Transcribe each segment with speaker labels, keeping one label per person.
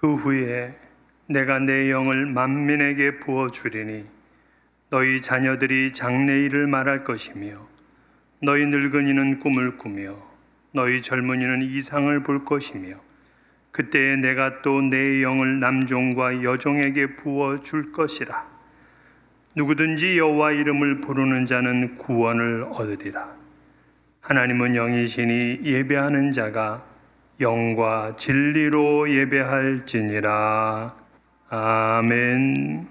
Speaker 1: 그 후에 내가 내 영을 만민에게 부어주리니 너희 자녀들이 장래일을 말할 것이며 너희 늙은이는 꿈을 꾸며 너희 젊은이는 이상을 볼 것이며 그때에 내가 또 내 영을 남종과 여종에게 부어줄 것이라. 누구든지 여호와 이름을 부르는 자는 구원을 얻으리라. 하나님은 영이시니 예배하는 자가 영과 진리로 예배할지니라. 아멘.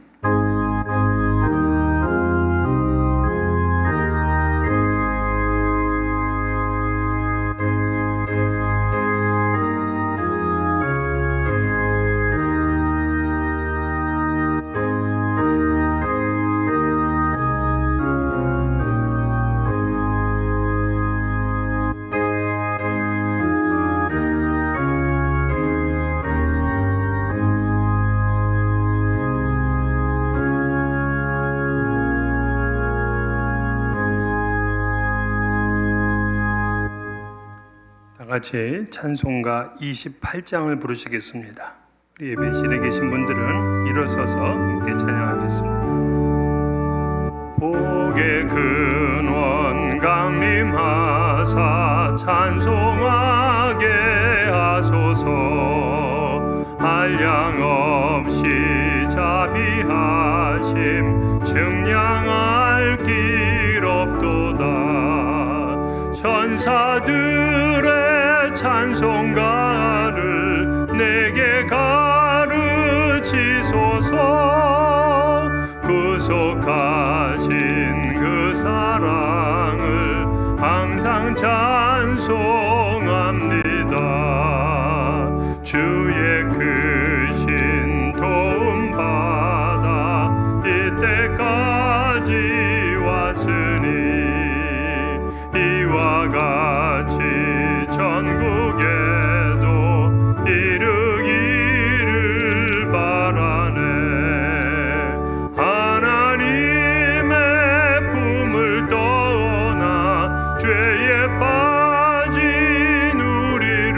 Speaker 1: 같이 찬송가 28장을 부르시겠습니다. 우리 예배실에 계신 분들은 일어서서 함께 찬양하겠습니다. 복의 근원 강림하사 찬송하게 하소서. 한량 없이 자비하심 증량할 길 없도다. 천사들의 찬송가를 내게 가르치소서. 구속하신 그 사랑을 항상 찬송합니다. 주의 크신 도움 받아 이때까지 왔으니 이와 같이 전국에도 이르기를 바라네. 하나님의 품을 떠나 죄에 빠진 우리를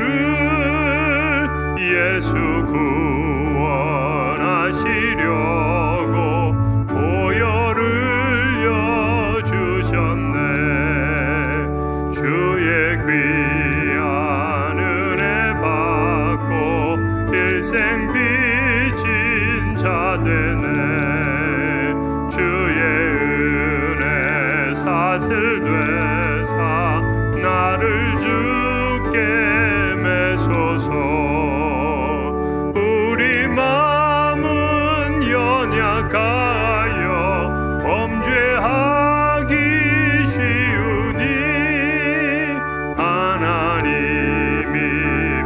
Speaker 1: 예수 구원하시려고 보혈을 여주셨네. 주의 귀한 은혜 받고 일생 빚진 자 되네. 주의 은혜 사슬 되사 나를 주께 매소서. 우리 마음은 연약하여 범죄하기 쉬우니 하나님이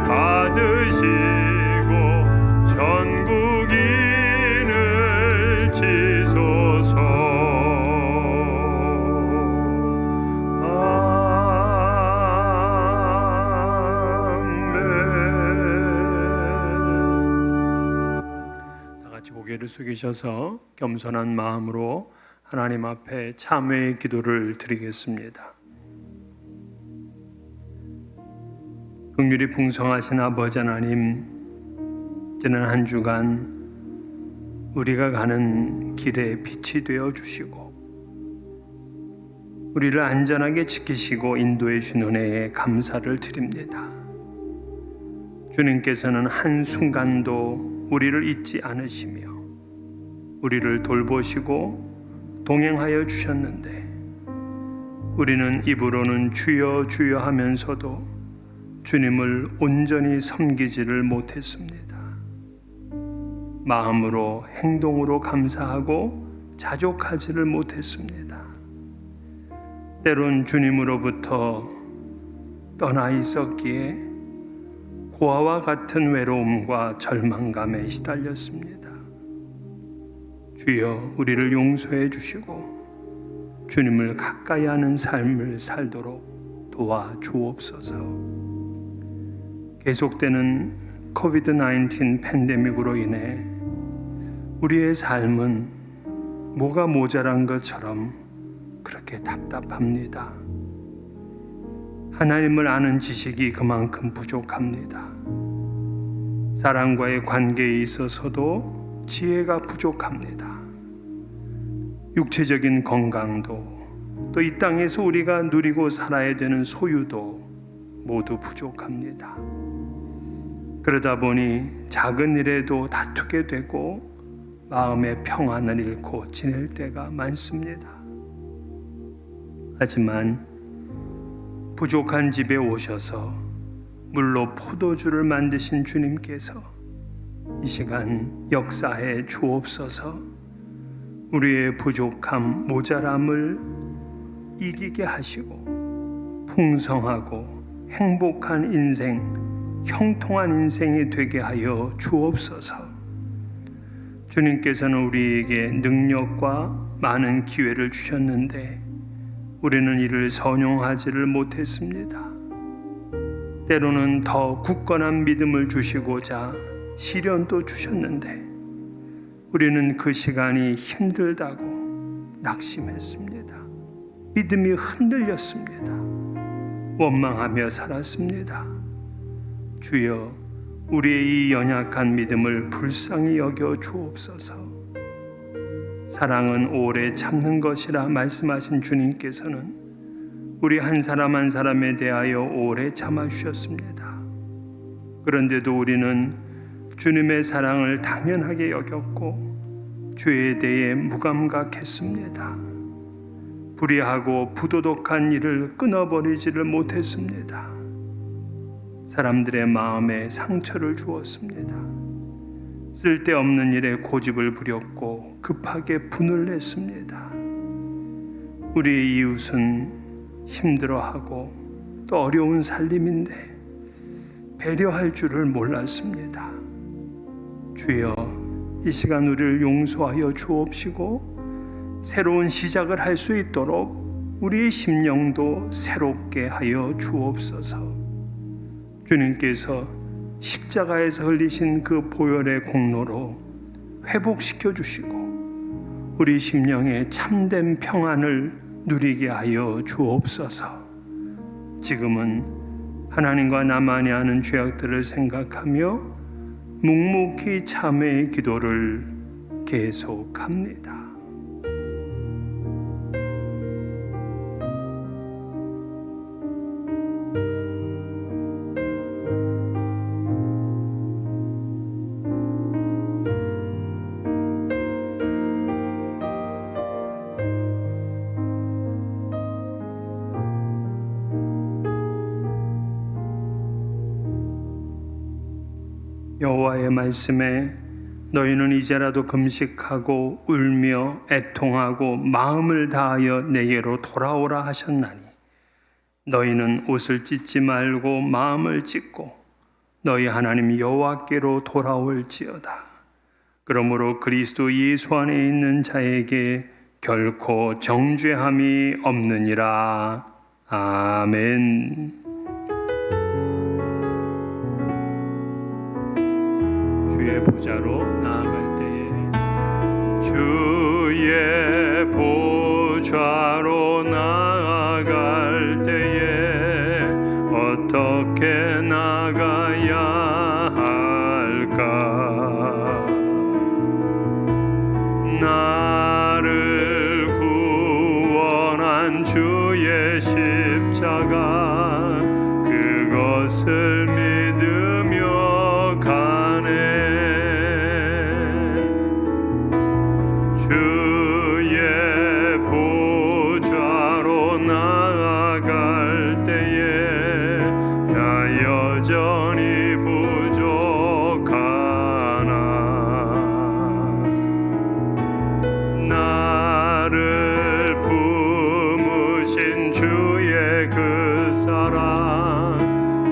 Speaker 1: 받으시고 전국인을 지소서. 아멘. 다 같이 고개를 숙이셔서 겸손한 마음으로 하나님 앞에 참회의 기도를 드리겠습니다. 긍휼이 풍성하신 아버지 하나님, 지난 한 주간 우리가 가는 길에 빛이 되어 주시고 우리를 안전하게 지키시고 인도해 주신 은혜에 감사를 드립니다. 주님께서는 한순간도 우리를 잊지 않으시며 우리를 돌보시고 동행하여 주셨는데 우리는 입으로는 주여 주여 하면서도 주님을 온전히 섬기지를 못했습니다. 마음으로 행동으로 감사하고 자족하지를 못했습니다. 때론 주님으로부터 떠나 있었기에 고아와 같은 외로움과 절망감에 시달렸습니다. 주여 우리를 용서해 주시고 주님을 가까이 하는 삶을 살도록 도와주옵소서. 계속되는 코비드-19 팬데믹으로 인해 우리의 삶은 뭐가 모자란 것처럼 그렇게 답답합니다. 하나님을 아는 지식이 그만큼 부족합니다. 사람과의 관계에 있어서도 지혜가 부족합니다. 육체적인 건강도 또 이 땅에서 우리가 누리고 살아야 되는 소유도 모두 부족합니다. 그러다 보니 작은 일에도 다투게 되고 마음의 평안을 잃고 지낼 때가 많습니다. 하지만 부족한 집에 오셔서 물로 포도주를 만드신 주님께서 이 시간 역사해 주옵소서. 우리의 부족함, 모자람을 이기게 하시고 풍성하고 행복한 인생, 형통한 인생이 되게 하여 주옵소서. 주님께서는 우리에게 능력과 많은 기회를 주셨는데 우리는 이를 선용하지를 못했습니다. 때로는 더 굳건한 믿음을 주시고자 시련도 주셨는데 우리는 그 시간이 힘들다고 낙심했습니다. 믿음이 흔들렸습니다. 원망하며 살았습니다. 주여, 우리의 이 연약한 믿음을 불쌍히 여겨 주옵소서. 사랑은 오래 참는 것이라 말씀하신 주님께서는 우리 한 사람 한 사람에 대하여 오래 참아주셨습니다. 그런데도 우리는 주님의 사랑을 당연하게 여겼고 죄에 대해 무감각했습니다. 불의하고 부도덕한 일을 끊어버리지를 못했습니다. 사람들의 마음에 상처를 주었습니다. 쓸데없는 일에 고집을 부렸고 급하게 분을 냈습니다. 우리의 이웃은 힘들어하고 또 어려운 살림인데 배려할 줄을 몰랐습니다. 주여, 이 시간 우리를 용서하여 주옵시고 새로운 시작을 할 수 있도록 우리의 심령도 새롭게 하여 주옵소서. 주님께서 십자가에서 흘리신 그 보혈의 공로로 회복시켜 주시고 우리 심령에 참된 평안을 누리게 하여 주옵소서. 지금은 하나님과 나만이 하는 죄악들을 생각하며 묵묵히 참회의 기도를 계속합니다. 여호와의 말씀에 너희는 이제라도 금식하고 울며 애통하고 마음을 다하여 내게로 돌아오라 하셨나니 너희는 옷을 찢지 말고 마음을 찢고 너희 하나님 여호와께로 돌아올지어다. 그러므로 그리스도 예수 안에 있는 자에게 결코 정죄함이 없느니라. 아멘. 주의 보좌로 나아갈 때에 주의 보좌로 나아갈 때에 어떻게 나가야 할까? 나를 구원한 주의 십자가 그것을 믿으며 가네. 주의 보좌로 나아갈 때에 나 여전히 부족하나. 나를 품으신 주의 그 사랑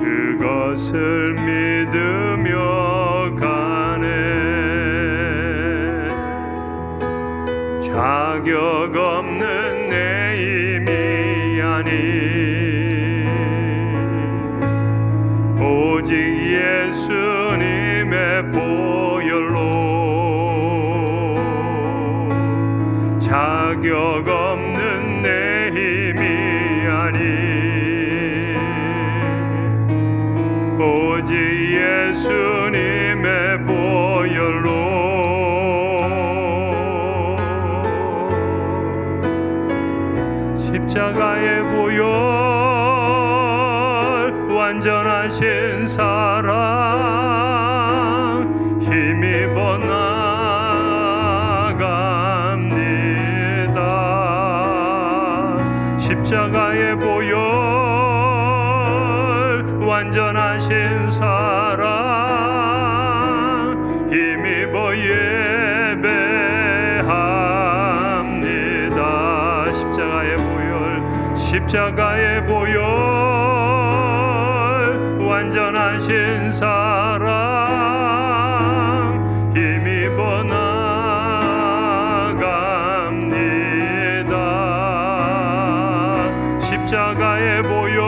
Speaker 1: 그것을 믿으며 가네. 자격 없는 내 힘이 아닌 오직 예수님의 보혈로 자격 없는 내 힘이 아닌 오직 예수님 완전하신 사랑 힘입어 나갑니다. 십자가의 보혈 완전하신 사랑 힘입어 예배합니다. 십자가의 보혈 완전하신 사랑 힘입어 나갑니다. 십자가의 보혈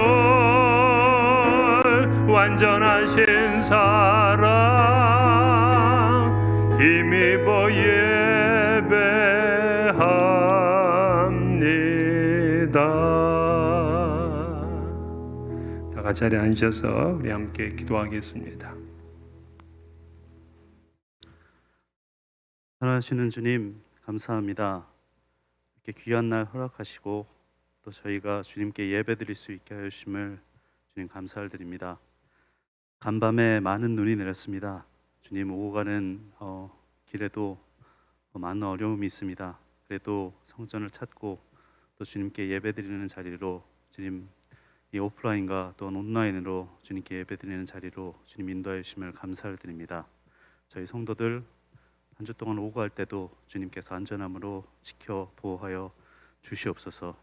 Speaker 1: 완전하신 사랑 힘입어 예배합니다. 다 자리에 앉으셔서 우리 함께 기도하겠습니다.
Speaker 2: 사랑하시는 주님, 감사합니다. 이렇게 귀한 날 허락하시고 또 저희가 주님께 예배드릴 수 있게 하심을 주님 감사를 드립니다. 간밤에 많은 눈이 내렸습니다. 주님, 오고 가는 길에도 많은 어려움이 있습니다. 그래도 성전을 찾고 또 주님께 예배드리는 자리로, 주님 이 오프라인과 또 온라인으로 주님께 예배드리는 자리로 주님 인도하여 주심을 감사를 드립니다. 저희 성도들 한 주 동안 오고 갈 때도 주님께서 안전함으로 지켜 보호하여 주시옵소서.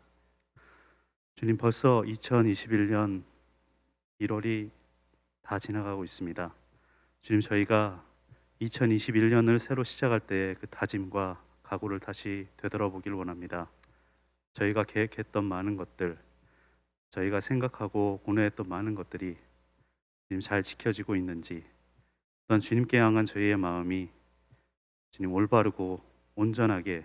Speaker 2: 주님, 벌써 2021년 1월이 다 지나가고 있습니다. 주님, 저희가 2021년을 새로 시작할 때의 그 다짐과 각오를 다시 되돌아보길 원합니다. 저희가 계획했던 많은 것들, 저희가 생각하고 고뇌했던 많은 것들이 주님 잘 지켜지고 있는지, 또한 주님께 향한 저희의 마음이 주님 올바르고 온전하게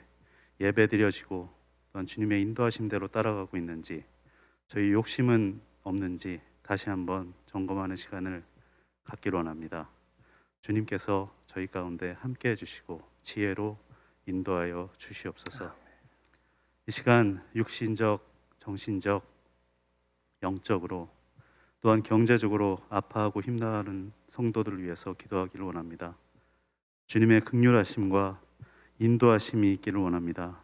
Speaker 2: 예배드려지고 또한 주님의 인도하심대로 따라가고 있는지, 저희 욕심은 없는지 다시 한번 점검하는 시간을 갖기로 원합니다. 주님께서 저희 가운데 함께 해주시고 지혜로 인도하여 주시옵소서. 이 시간 육신적, 정신적, 영적으로 또한 경제적으로 아파하고 힘나는 성도들을 위해서 기도하기를 원합니다. 주님의 긍휼하심과 인도하심이 있기를 원합니다.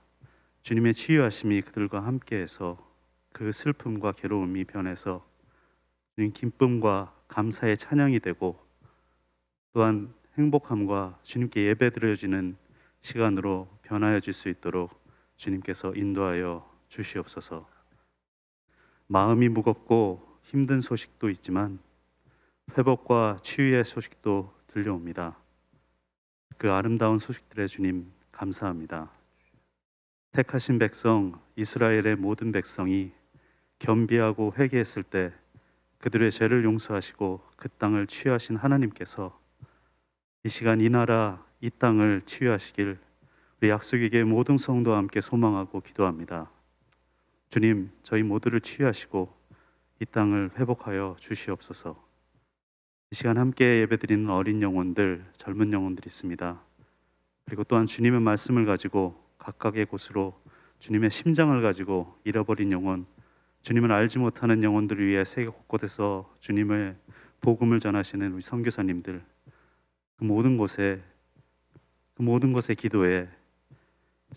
Speaker 2: 주님의 치유하심이 그들과 함께해서 그 슬픔과 괴로움이 변해서 주님 기쁨과 감사의 찬양이 되고 또한 행복함과 주님께 예배드려지는 시간으로 변하여질 수 있도록 주님께서 인도하여 주시옵소서. 마음이 무겁고 힘든 소식도 있지만 회복과 치유의 소식도 들려옵니다. 그 아름다운 소식들에 주님 감사합니다. 택하신 백성 이스라엘의 모든 백성이 겸비하고 회개했을 때 그들의 죄를 용서하시고 그 땅을 치유하신 하나님께서 이 시간 이 나라 이 땅을 치유하시길 우리 약속에게 모든 성도와 함께 소망하고 기도합니다. 주님, 저희 모두를 치유하시고 이 땅을 회복하여 주시옵소서. 이 시간 함께 예배드리는 어린 영혼들, 젊은 영혼들이 있습니다. 그리고 또한 주님의 말씀을 가지고 각각의 곳으로 주님의 심장을 가지고 잃어버린 영혼, 주님을 알지 못하는 영혼들을 위해 세계 곳곳에서 주님의 복음을 전하시는 우리 선교사님들, 그 모든 곳에 기도에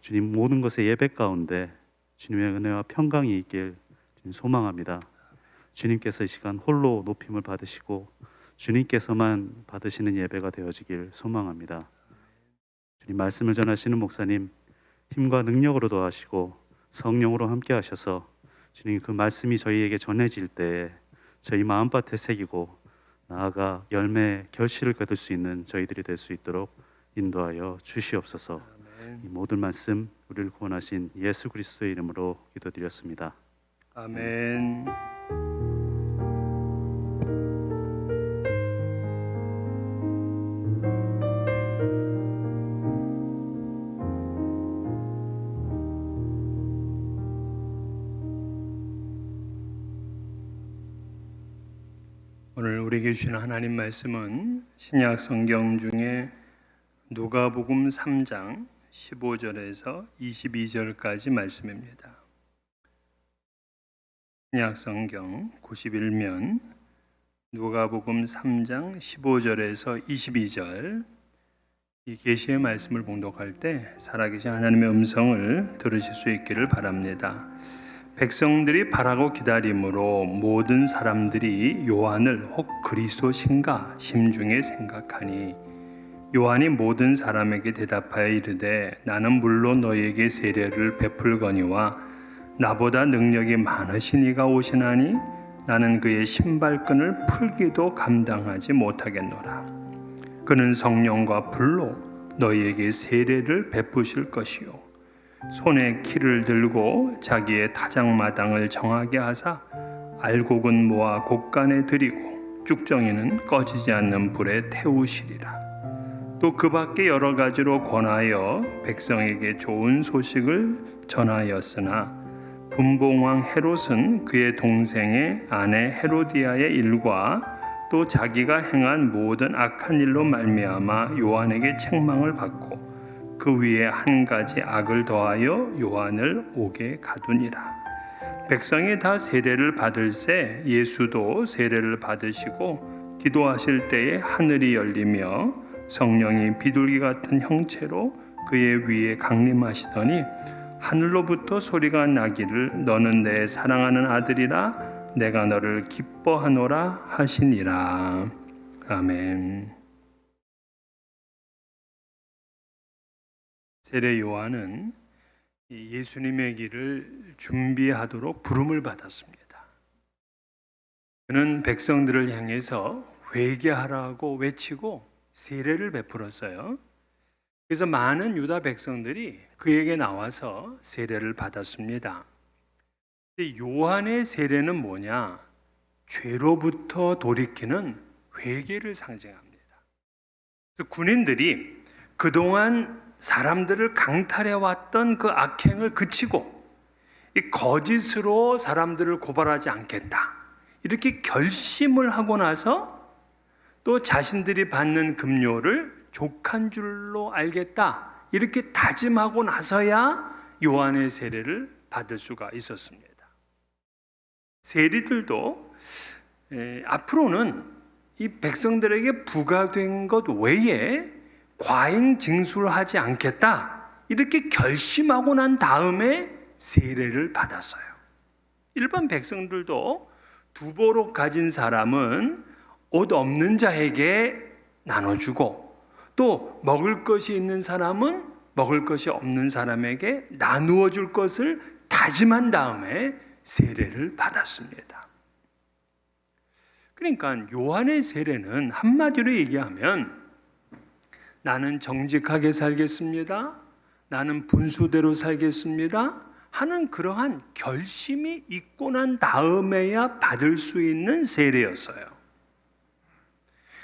Speaker 2: 주님 모든 것의 예배 가운데 주님의 은혜와 평강이 있길 소망합니다. 주님께서 이 시간 홀로 높임을 받으시고 주님께서만 받으시는 예배가 되어지길 소망합니다. 주님 말씀을 전하시는 목사님 힘과 능력으로 도와주시고 성령으로 함께 하셔서 주님 그 말씀이 저희에게 전해질 때 저희 마음밭에 새기고 나아가 열매 결실을 거둘 수 있는 저희들이 될 수 있도록 인도하여 주시옵소서. 이 모든 말씀 우리를 구원하신 예수 그리스도의 이름으로 기도드렸습니다.
Speaker 1: 아멘. 오늘 우리에게 주신 하나님 말씀은 신약 성경 중에 누가복음 3장 15절에서 22절까지 말씀입니다. 신약 성경 91면 누가복음 3장 15절에서 22절 이 계시의 말씀을 봉독할 때 살아계신 하나님의 음성을 들으실 수 있기를 바랍니다. 백성들이 바라고 기다림으로 모든 사람들이 요한을 혹 그리스도신가 심중에 생각하니 요한이 모든 사람에게 대답하여 이르되 나는 물론 너희에게 세례를 베풀거니와 나보다 능력이 많으신 이가 오시나니 나는 그의 신발끈을 풀기도 감당하지 못하겠노라. 그는 성령과 불로 너희에게 세례를 베푸실 것이요 손에 키를 들고 자기의 타작마당을 정하게 하사 알곡은 모아 곡간에 들이고 쭉정이는 꺼지지 않는 불에 태우시리라. 또 그 밖에 여러 가지로 권하여 백성에게 좋은 소식을 전하였으나 분봉왕 헤롯은 그의 동생의 아내 헤로디아의 일과 또 자기가 행한 모든 악한 일로 말미암아 요한에게 책망을 받고 그 위에 한 가지 악을 더하여 요한을 옥에 가두니라. 백성이 다 세례를 받을새 예수도 세례를 받으시고 기도하실 때에 하늘이 열리며 성령이 비둘기 같은 형체로 그의 위에 강림하시더니 하늘로부터 소리가 나기를 너는 내 사랑하는 아들이라 내가 너를 기뻐하노라 하시니라. 아멘. 세례 요한은 예수님의 길을 준비하도록 부름을 받았습니다. 그는 백성들을 향해서 회개하라고 외치고 세례를 베풀었어요. 그래서 많은 유다 백성들이 그에게 나와서 세례를 받았습니다. 근데 요한의 세례는 뭐냐? 죄로부터 돌이키는 회개를 상징합니다. 그래서 군인들이 그동안 사람들을 강탈해왔던 그 악행을 그치고 이 거짓으로 사람들을 고발하지 않겠다 이렇게 결심을 하고 나서 또 자신들이 받는 급료를 족한 줄로 알겠다 이렇게 다짐하고 나서야 요한의 세례를 받을 수가 있었습니다. 세리들도 앞으로는 이 백성들에게 부과된 것 외에 과잉 징수를 하지 않겠다 이렇게 결심하고 난 다음에 세례를 받았어요. 일반 백성들도 두보록 가진 사람은 옷 없는 자에게 나눠주고 또 먹을 것이 있는 사람은 먹을 것이 없는 사람에게 나누어 줄 것을 다짐한 다음에 세례를 받았습니다. 그러니까 요한의 세례는 한마디로 얘기하면 나는 정직하게 살겠습니다. 나는 분수대로 살겠습니다. 하는 그러한 결심이 있고 난 다음에야 받을 수 있는 세례였어요.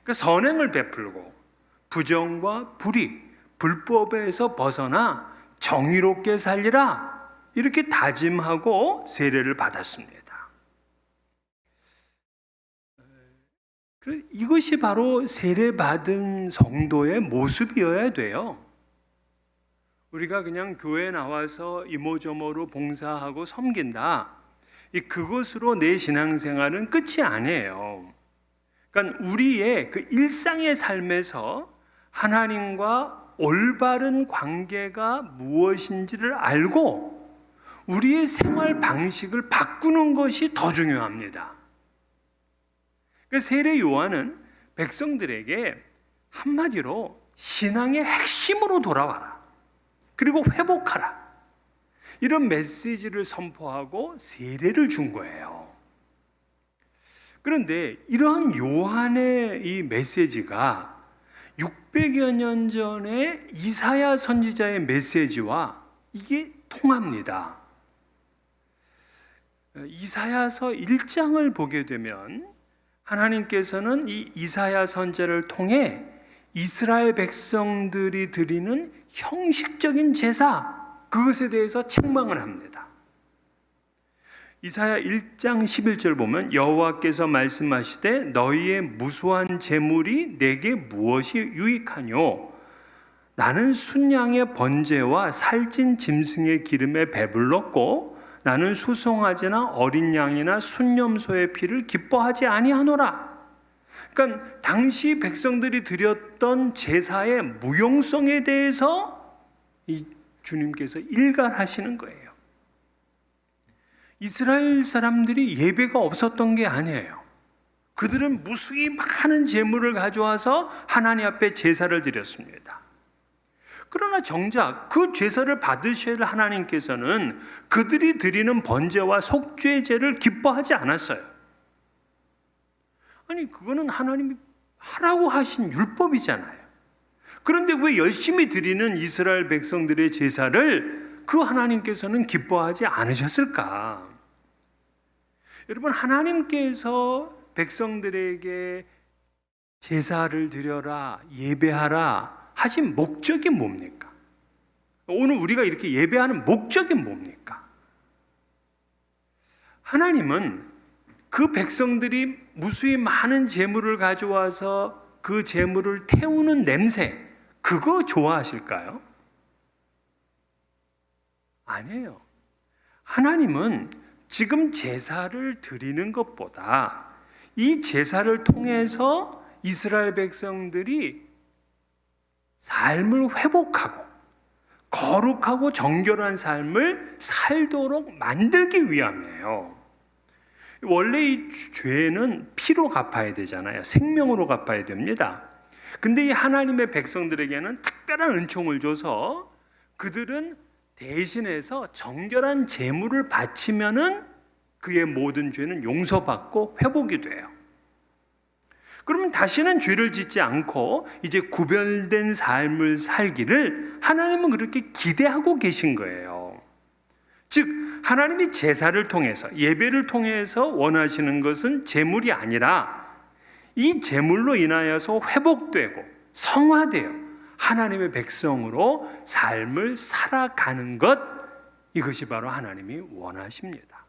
Speaker 1: 그러니까 선행을 베풀고 부정과 불의, 불법에서 벗어나 정의롭게 살리라 이렇게 다짐하고 세례를 받았습니다. 이것이 바로 세례받은 성도의 모습이어야 돼요. 우리가 그냥 교회에 나와서 이모저모로 봉사하고 섬긴다. 그것으로 내 신앙생활은 끝이 아니에요. 그러니까 우리의 그 일상의 삶에서 하나님과 올바른 관계가 무엇인지를 알고 우리의 생활 방식을 바꾸는 것이 더 중요합니다. 세례 요한은 백성들에게 한마디로 신앙의 핵심으로 돌아와라. 그리고 회복하라. 이런 메시지를 선포하고 세례를 준 거예요. 그런데 이러한 요한의 이 메시지가 600여 년 전에 이사야 선지자의 메시지와 이게 통합니다. 이사야서 1장을 보게 되면 하나님께서는 이 이사야 선지자를 통해 이스라엘 백성들이 드리는 형식적인 제사 그것에 대해서 책망을 합니다. 이사야 1장 11절 보면 여호와께서 말씀하시되 너희의 무수한 재물이 내게 무엇이 유익하뇨? 나는 순양의 번제와 살찐 짐승의 기름에 배불렀고 나는 수송아지나 어린 양이나 순념소의 피를 기뻐하지 아니하노라. 그러니까 당시 백성들이 드렸던 제사의 무용성에 대해서 이 주님께서 일갈하시는 거예요. 이스라엘 사람들이 예배가 없었던 게 아니에요. 그들은 무수히 많은 제물을 가져와서 하나님 앞에 제사를 드렸습니다. 그러나 정작 그 제사를 받으셔야 할 하나님께서는 그들이 드리는 번제와 속죄제를 기뻐하지 않았어요. 아니, 그거는 하나님이 하라고 하신 율법이잖아요. 그런데 왜 열심히 드리는 이스라엘 백성들의 제사를 그 하나님께서는 기뻐하지 않으셨을까? 여러분, 하나님께서 백성들에게 제사를 드려라, 예배하라 하신 목적이 뭡니까? 오늘 우리가 이렇게 예배하는 목적이 뭡니까? 하나님은 그 백성들이 무수히 많은 제물을 가져와서 그 제물을 태우는 냄새, 그거 좋아하실까요? 아니에요. 하나님은 지금 제사를 드리는 것보다 이 제사를 통해서 이스라엘 백성들이 삶을 회복하고 거룩하고 정결한 삶을 살도록 만들기 위함이에요. 원래 이 죄는 피로 갚아야 되잖아요. 생명으로 갚아야 됩니다. 근데 이 하나님의 백성들에게는 특별한 은총을 줘서 그들은 대신해서 정결한 제물을 바치면은 그의 모든 죄는 용서받고 회복이 돼요. 그러면 다시는 죄를 짓지 않고 이제 구별된 삶을 살기를 하나님은 그렇게 기대하고 계신 거예요. 즉 하나님이 제사를 통해서, 예배를 통해서 원하시는 것은 제물이 아니라 이 제물로 인하여서 회복되고 성화되어 하나님의 백성으로 삶을 살아가는 것, 이것이 바로 하나님이 원하십니다.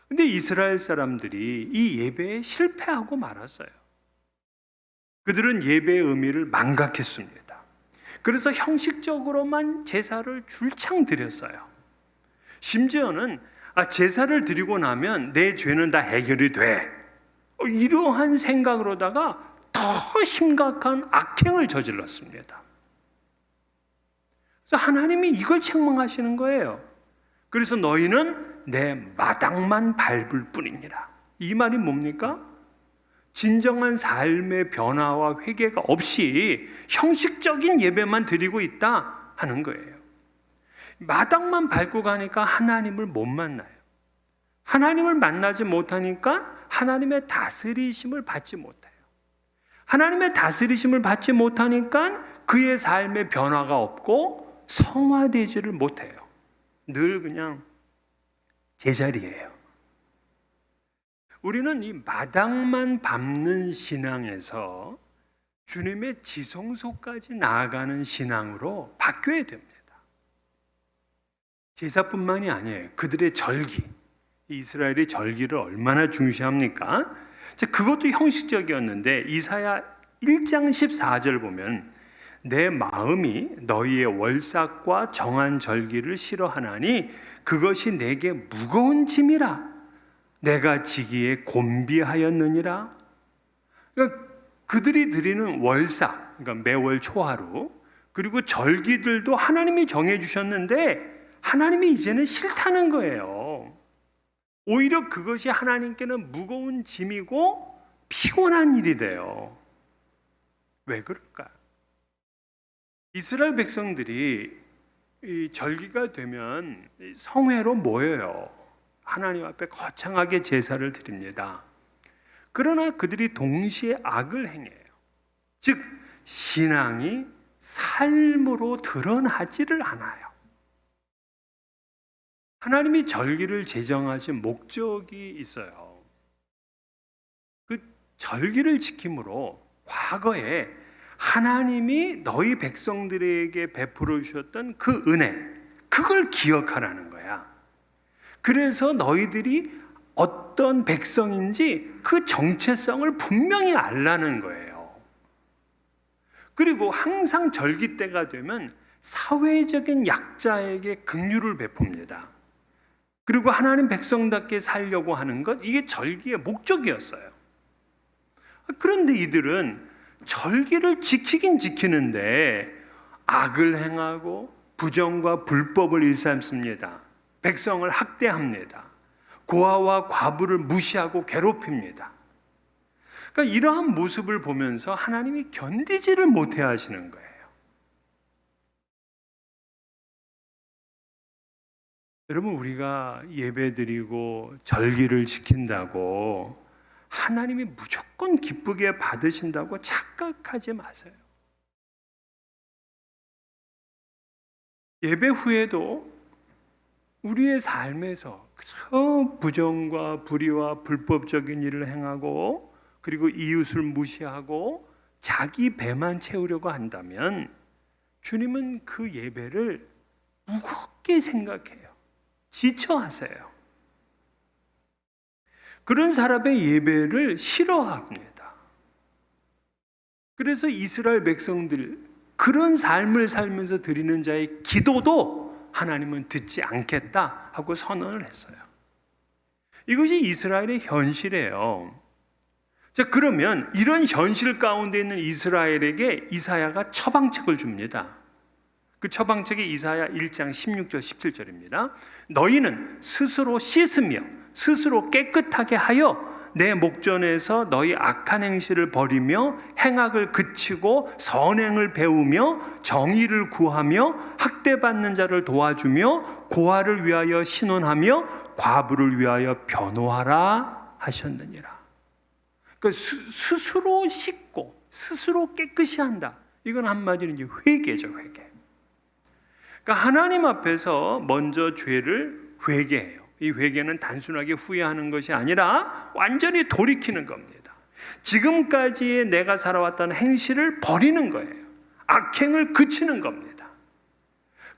Speaker 1: 근데 이스라엘 사람들이 이 예배에 실패하고 말았어요. 그들은 예배의 의미를 망각했습니다. 그래서 형식적으로만 제사를 줄창 드렸어요. 심지어는 제사를 드리고 나면 내 죄는 다 해결이 돼, 이러한 생각으로다가 더 심각한 악행을 저질렀습니다. 그래서 하나님이 이걸 책망하시는 거예요. 그래서 너희는 내 마당만 밟을 뿐이니라. 이 말이 뭡니까? 진정한 삶의 변화와 회개가 없이 형식적인 예배만 드리고 있다 하는 거예요. 마당만 밟고 가니까 하나님을 못 만나요. 하나님을 만나지 못하니까 하나님의 다스리심을 받지 못해요. 하나님의 다스리심을 받지 못하니까 그의 삶의 변화가 없고 성화되지를 못해요. 늘 그냥 제자리예요. 우리는 이 마당만 밟는 신앙에서 주님의 지성소까지 나아가는 신앙으로 바뀌어야 됩니다. 제사뿐만이 아니에요. 그들의 절기, 이스라엘의 절기를 얼마나 중시합니까? 그것도 형식적이었는데 이사야 1장 14절 보면 내 마음이 너희의 월삭과 정한 절기를 싫어하나니 그것이 내게 무거운 짐이라 내가 지기에 곤비하였느니라. 그러니까 그들이 드리는 월삭, 그러니까 매월 초하루, 그리고 절기들도 하나님이 정해주셨는데 하나님이 이제는 싫다는 거예요. 오히려 그것이 하나님께는 무거운 짐이고 피곤한 일이래요. 왜 그럴까? 이스라엘 백성들이 이 절기가 되면 성회로 모여요. 하나님 앞에 거창하게 제사를 드립니다. 그러나 그들이 동시에 악을 행해요. 즉 신앙이 삶으로 드러나지를 않아요. 하나님이 절기를 제정하신 목적이 있어요. 그 절기를 지킴으로 과거에 하나님이 너희 백성들에게 베풀어 주셨던 그 은혜, 그걸 기억하라는 거야. 그래서 너희들이 어떤 백성인지 그 정체성을 분명히 알라는 거예요. 그리고 항상 절기 때가 되면 사회적인 약자에게 긍휼을 베풉니다. 그리고 하나님 백성답게 살려고 하는 것, 이게 절기의 목적이었어요. 그런데 이들은 절기를 지키긴 지키는데 악을 행하고 부정과 불법을 일삼습니다. 백성을 학대합니다. 고아와 과부를 무시하고 괴롭힙니다. 그러니까 이러한 모습을 보면서 하나님이 견디지를 못해 하시는 거예요. 여러분, 우리가 예배드리고 절기를 지킨다고 하나님이 무조건 기쁘게 받으신다고 착각하지 마세요. 예배 후에도 우리의 삶에서 그저 부정과 불의와 불법적인 일을 행하고 그리고 이웃을 무시하고 자기 배만 채우려고 한다면 주님은 그 예배를 무겁게 생각해요. 지쳐하세요. 그런 사람의 예배를 싫어합니다. 그래서 이스라엘 백성들 그런 삶을 살면서 드리는 자의 기도도 하나님은 듣지 않겠다 하고 선언을 했어요. 이것이 이스라엘의 현실이에요. 자, 그러면 이런 현실 가운데 있는 이스라엘에게 이사야가 처방책을 줍니다. 그 처방책이 이사야 1장 16절 17절입니다. 너희는 스스로 씻으며 스스로 깨끗하게 하여 내 목전에서 너희 악한 행실을 버리며 행악을 그치고 선행을 배우며 정의를 구하며 학대받는 자를 도와주며 고아를 위하여 신원하며 과부를 위하여 변호하라 하셨느니라. 그러니까 스스로 씻고 스스로 깨끗이 한다. 이건 한마디로 이제 회개죠, 회개. 그러니까 하나님 앞에서 먼저 죄를 회개해요. 이 회개는 단순하게 후회하는 것이 아니라 완전히 돌이키는 겁니다. 지금까지의 내가 살아왔던 행실을 버리는 거예요. 악행을 그치는 겁니다.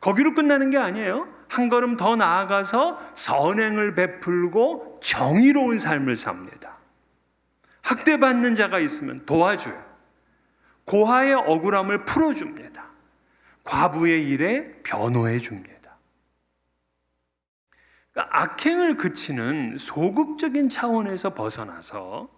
Speaker 1: 거기로 끝나는 게 아니에요. 한 걸음 더 나아가서 선행을 베풀고 정의로운 삶을 삽니다. 학대받는 자가 있으면 도와줘요. 고아의 억울함을 풀어줍니다. 과부의 일에 변호해 줍니다. 그러니까 악행을 그치는 소극적인 차원에서 벗어나서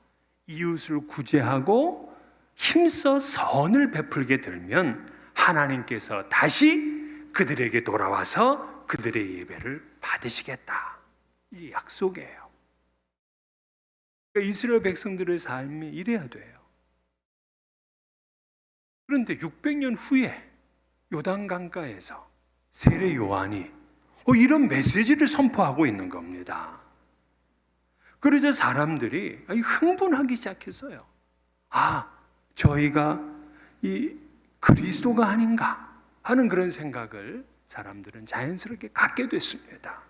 Speaker 1: 이웃을 구제하고 힘써 선을 베풀게 되면 하나님께서 다시 그들에게 돌아와서 그들의 예배를 받으시겠다. 이 약속이에요. 그러니까 이스라엘 백성들의 삶이 이래야 돼요. 그런데 600년 후에 요단강가에서 세례 요한이 이런 메시지를 선포하고 있는 겁니다. 그러자 사람들이 흥분하기 시작했어요. 저희가 이 그리스도가 아닌가 하는 그런 생각을 사람들은 자연스럽게 갖게 됐습니다.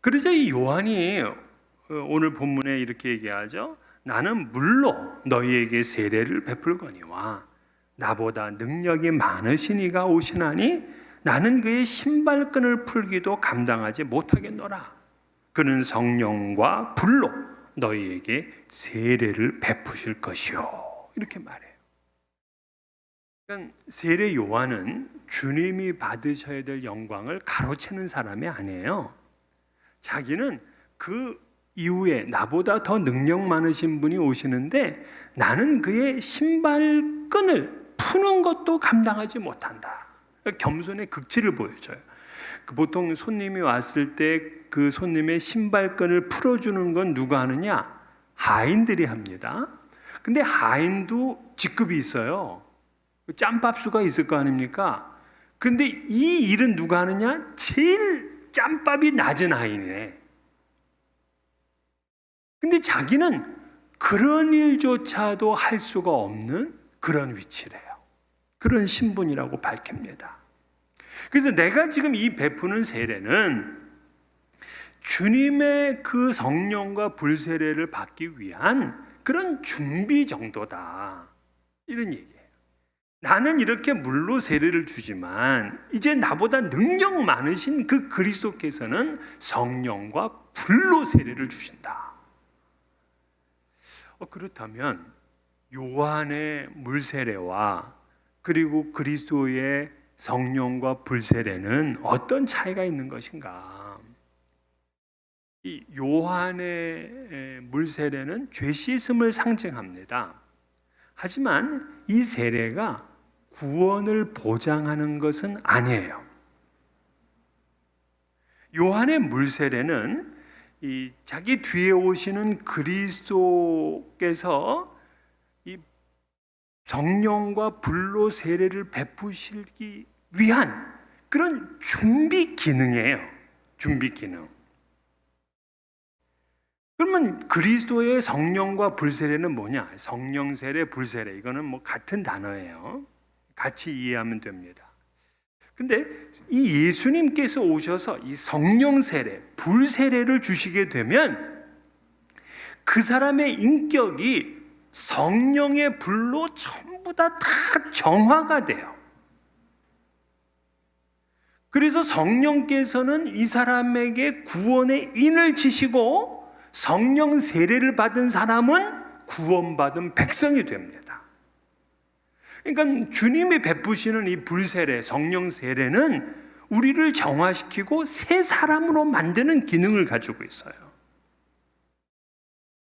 Speaker 1: 그러자 이 요한이 오늘 본문에 이렇게 얘기하죠. 나는 물로 너희에게 세례를 베풀거니와 나보다 능력이 많으신 이가 오시나니 나는 그의 신발끈을 풀기도 감당하지 못하겠노라. 그는 성령과 불로 너희에게 세례를 베푸실 것이요. 이렇게 말해요. 그러니까 세례 요한은 주님이 받으셔야 될 영광을 가로채는 사람이 아니에요. 자기는 그 이후에 나보다 더 능력 많으신 분이 오시는데 나는 그의 신발끈을 푸는 것도 감당하지 못한다. 겸손의 극치를 보여줘요. 보통 손님이 왔을 때 그 손님의 신발끈을 풀어주는 건 누가 하느냐? 하인들이 합니다. 근데 하인도 직급이 있어요. 짬밥수가 있을 거 아닙니까? 근데 이 일은 누가 하느냐? 제일 짬밥이 낮은 하인이네. 근데 자기는 그런 일조차도 할 수가 없는 그런 위치래요. 그런 신분이라고 밝힙니다. 그래서 내가 지금 이 베푸는 세례는 주님의 그 성령과 불세례를 받기 위한 그런 준비 정도다. 이런 얘기예요. 나는 이렇게 물로 세례를 주지만 이제 나보다 능력 많으신 그 그리스도께서는 성령과 불로 세례를 주신다. 그렇다면 요한의 물세례와 그리고 그리스도의 성령과 불세례는 어떤 차이가 있는 것인가? 이 요한의 물 세례는 죄 씻음을 상징합니다. 하지만 이 세례가 구원을 보장하는 것은 아니에요. 요한의 물 세례는 이 자기 뒤에 오시는 그리스도께서 이 성령과 불로 세례를 베푸시기 위한 그런 준비 기능이에요. 준비 기능. 그러면 그리스도의 성령과 불세례는 뭐냐? 성령 세례, 불세례 이거는 뭐 같은 단어예요. 같이 이해하면 됩니다. 근데 이 예수님께서 오셔서 이 성령 세례, 불세례를 주시게 되면 그 사람의 인격이 성령의 불로 전부 다 정화가 돼요. 그래서 성령께서는 이 사람에게 구원의 인을 지시고 성령 세례를 받은 사람은 구원받은 백성이 됩니다. 그러니까 주님이 베푸시는 이 불세례, 성령 세례는 우리를 정화시키고 새 사람으로 만드는 기능을 가지고 있어요.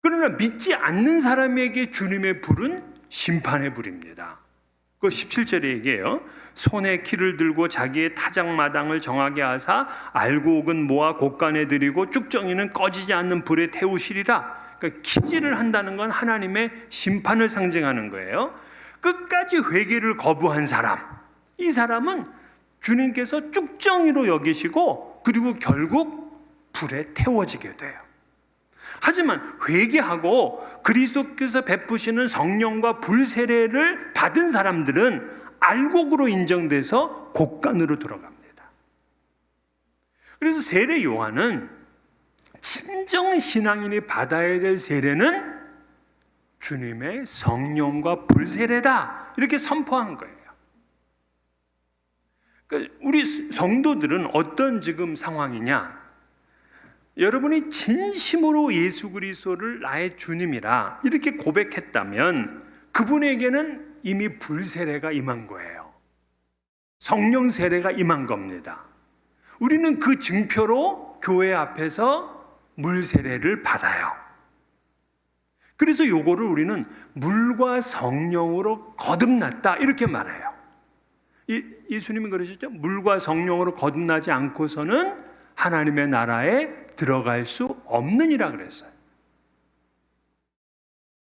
Speaker 1: 그러나 믿지 않는 사람에게 주님의 불은 심판의 불입니다. 그 17절에 얘기해요. 손에 키를 들고 자기의 타작마당을 정하게 하사 알곡은 모아 곳간에 들이고 쭉정이는 꺼지지 않는 불에 태우시리라. 그러니까 키질을 한다는 건 하나님의 심판을 상징하는 거예요. 끝까지 회개를 거부한 사람, 이 사람은 주님께서 쭉정이로 여기시고 그리고 결국 불에 태워지게 돼요. 하지만 회개하고 그리스도께서 베푸시는 성령과 불세례를 받은 사람들은 알곡으로 인정돼서 곳간으로 들어갑니다. 그래서 세례 요한은 진정 신앙인이 받아야 될 세례는 주님의 성령과 불세례다 이렇게 선포한 거예요. 그러니까 우리 성도들은 어떤 지금 상황이냐? 여러분이 진심으로 예수 그리스도를 나의 주님이라 이렇게 고백했다면 그분에게는 이미 불세례가 임한 거예요. 성령 세례가 임한 겁니다. 우리는 그 증표로 교회 앞에서 물 세례를 받아요. 그래서 요거를 우리는 물과 성령으로 거듭났다 이렇게 말해요. 예수님이 그러셨죠? 물과 성령으로 거듭나지 않고서는 하나님의 나라에 들어갈 수 없느니라 그랬어요.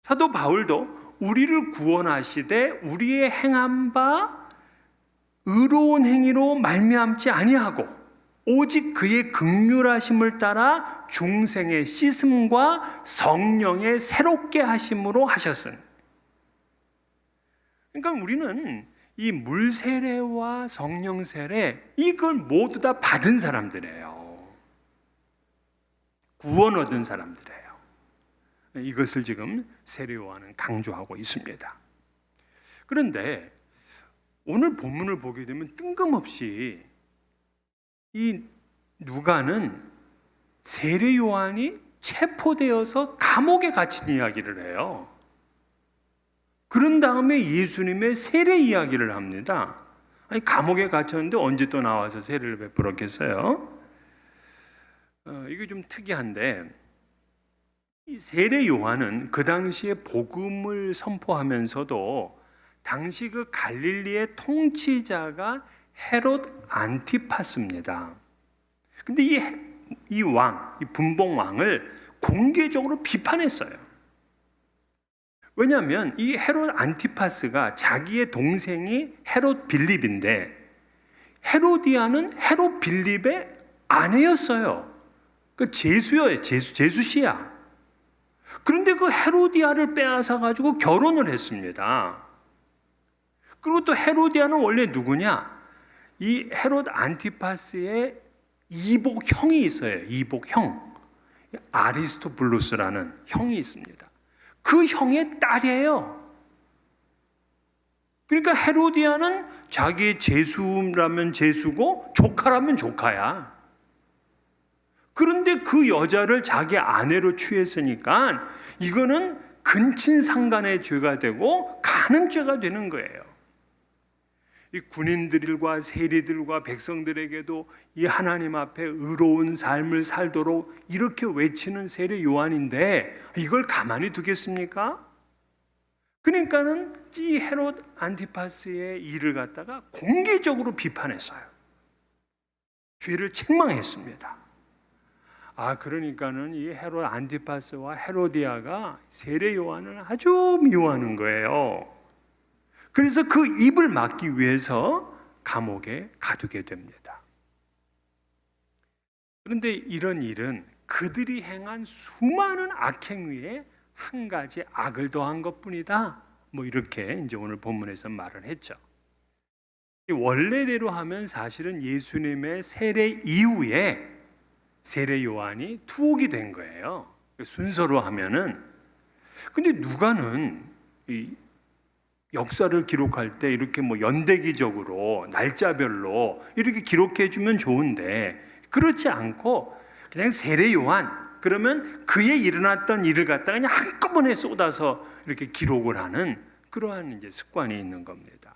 Speaker 1: 사도 바울도 우리를 구원하시되 우리의 행한 바 의로운 행위로 말미암지 아니하고 오직 그의 긍휼하심을 따라 중생의 씻음과 성령의 새롭게 하심으로 하셨으니. 그러니까 우리는 이 물 세례와 성령 세례 이걸 모두 다 받은 사람들이에요. 구원 얻은 사람들이에요. 이것을 지금 세례 요한은 강조하고 있습니다. 그런데 오늘 본문을 보게 되면 뜬금없이 이 누가는 세례 요한이 체포되어서 감옥에 갇힌 이야기를 해요. 그런 다음에 예수님의 세례 이야기를 합니다. 아니 감옥에 갇혔는데 언제 또 나와서 세례를 베풀었겠어요? 이게 좀 특이한데 이 세례 요한은 그 당시에 복음을 선포하면서도 당시 그 갈릴리의 통치자가 헤롯 안티파스입니다. 근데 이 왕, 이 분봉 왕을 공개적으로 비판했어요. 왜냐하면 이 헤롯 안티파스가 자기의 동생이 헤롯 빌립인데 헤로디아는 헤롯 빌립의 아내였어요. 그 제수예요, 제수씨야. 그런데 그 헤로디아를 빼앗아 가지고 결혼을 했습니다. 그리고 또 헤로디아는 원래 누구냐? 이 헤롯 안티파스의 이복 형이 있어요. 이복 형. 아리스토블루스라는 형이 있습니다. 그 형의 딸이에요. 그러니까 헤로디아는 자기 제수라면 제수고 조카라면 조카야. 그런데 그 여자를 자기 아내로 취했으니까 이거는 근친상간의 죄가 되고 간음죄가 되는 거예요. 이 군인들과 세리들과 백성들에게도 이 하나님 앞에 의로운 삶을 살도록 이렇게 외치는 세례 요한인데 이걸 가만히 두겠습니까? 그러니까는 이 헤롯 안티파스의 일을 갖다가 공개적으로 비판했어요. 죄를 책망했습니다. 그러니까는 이 헤롯 안티파스와 헤로디아가 세례 요한을 아주 미워하는 거예요. 그래서 그 입을 막기 위해서 감옥에 가두게 됩니다. 그런데 이런 일은 그들이 행한 수많은 악행위에 한 가지 악을 더한 것뿐이다. 이렇게 이제 오늘 본문에서 말을 했죠. 원래대로 하면 사실은 예수님의 세례 이후에 세례 요한이 투옥이 된 거예요. 순서로 하면은. 근데 누가는 이 역사를 기록할 때 이렇게 연대기적으로 날짜별로 이렇게 기록해 주면 좋은데 그렇지 않고 그냥 세례 요한 그러면 그의 일어났던 일을 갖다가 그냥 한꺼번에 쏟아서 이렇게 기록을 하는 그러한 이제 습관이 있는 겁니다.